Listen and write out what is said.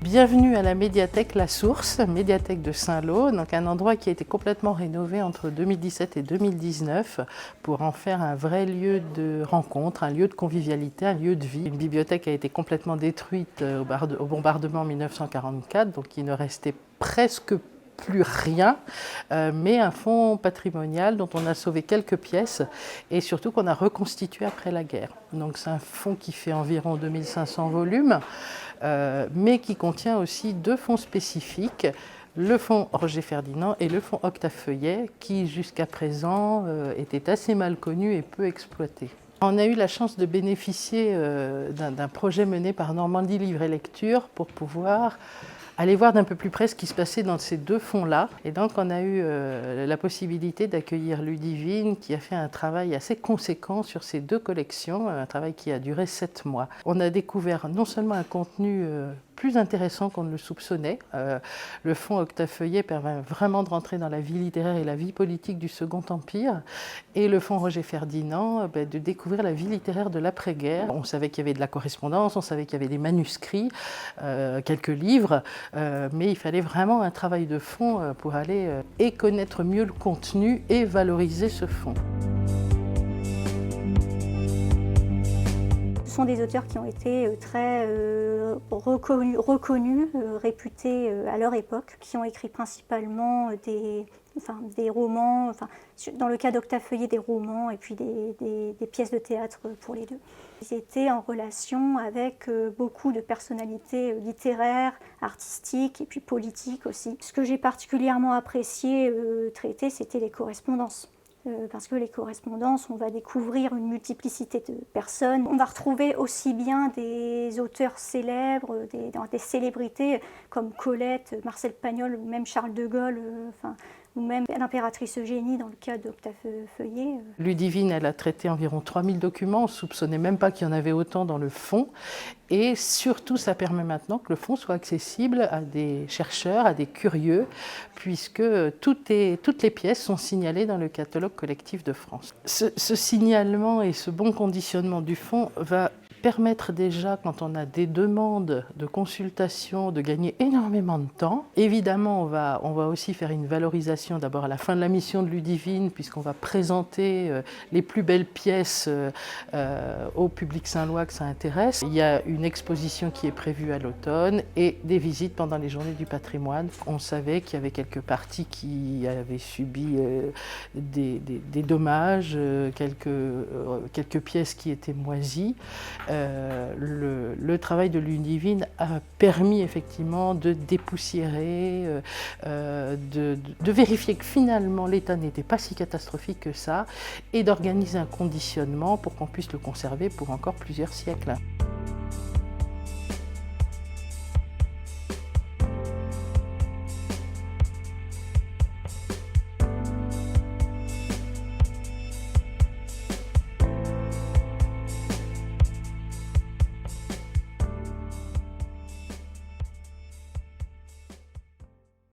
Bienvenue à la médiathèque La Source, médiathèque de Saint-Lô, donc un endroit qui a été complètement rénové entre 2017 et 2019 pour en faire un vrai lieu de rencontre, un lieu de convivialité, un lieu de vie. Une bibliothèque a été complètement détruite au bombardement en 1944, donc il ne restait presque plus rien, mais un fonds patrimonial dont on a sauvé quelques pièces et surtout qu'on a reconstitué après la guerre. Donc c'est un fonds qui fait environ 2500 volumes, mais qui contient aussi deux fonds spécifiques, le fonds Roger Ferdinand et le fonds Octave Feuillet, qui jusqu'à présent étaient assez mal connus et peu exploités. On a eu la chance de bénéficier d'un projet mené par Normandie Livre et Lecture pour pouvoir aller voir d'un peu plus près ce qui se passait dans ces deux fonds-là. Et donc on a eu la possibilité d'accueillir Ludivine qui a fait un travail assez conséquent sur ces deux collections, un travail qui a duré 7 mois. On a découvert non seulement un contenu plus intéressant qu'on ne le soupçonnait. Le fonds Octave Feuillet permet vraiment de rentrer dans la vie littéraire et la vie politique du Second Empire. Et le fonds Roger Ferdinand, de découvrir la vie littéraire de l'après-guerre. On savait qu'il y avait de la correspondance, on savait qu'il y avait des manuscrits, quelques livres, mais il fallait vraiment un travail de fond pour aller et connaître mieux le contenu et valoriser ce fonds. Ce sont des auteurs qui ont été très reconnus, réputés à leur époque, qui ont écrit principalement des romans, dans le cas d'Octave Feuillet, des romans et puis des pièces de théâtre pour les deux. Ils étaient en relation avec beaucoup de personnalités littéraires, artistiques et puis politiques aussi. Ce que j'ai particulièrement apprécié traiter, c'était les correspondances. Parce que les correspondances, on va découvrir une multiplicité de personnes. On va retrouver aussi bien des auteurs célèbres, des célébrités comme Colette, Marcel Pagnol ou même Charles de Gaulle, ou même l'impératrice Eugénie dans le cas d'Octave Feuillet. Ludivine, elle a traité environ 3000 documents, on ne soupçonnait même pas qu'il y en avait autant dans le fonds. Et surtout, ça permet maintenant que le fonds soit accessible à des chercheurs, à des curieux, puisque toutes les pièces sont signalées dans le catalogue collectif de France. Ce signalement et ce bon conditionnement du fonds va permettre déjà, quand on a des demandes de consultation, de gagner énormément de temps. Évidemment, on va aussi faire une valorisation d'abord à la fin de la mission de Ludivine, puisqu'on va présenter les plus belles pièces au public saint-lois que ça intéresse. Il y a une exposition qui est prévue à l'automne et des visites pendant les journées du patrimoine. On savait qu'il y avait quelques parties qui avaient subi des dommages, quelques pièces qui étaient moisies. Le travail de Ludivine a permis effectivement de dépoussiérer, de vérifier que finalement l'état n'était pas si catastrophique que ça et d'organiser un conditionnement pour qu'on puisse le conserver pour encore plusieurs siècles.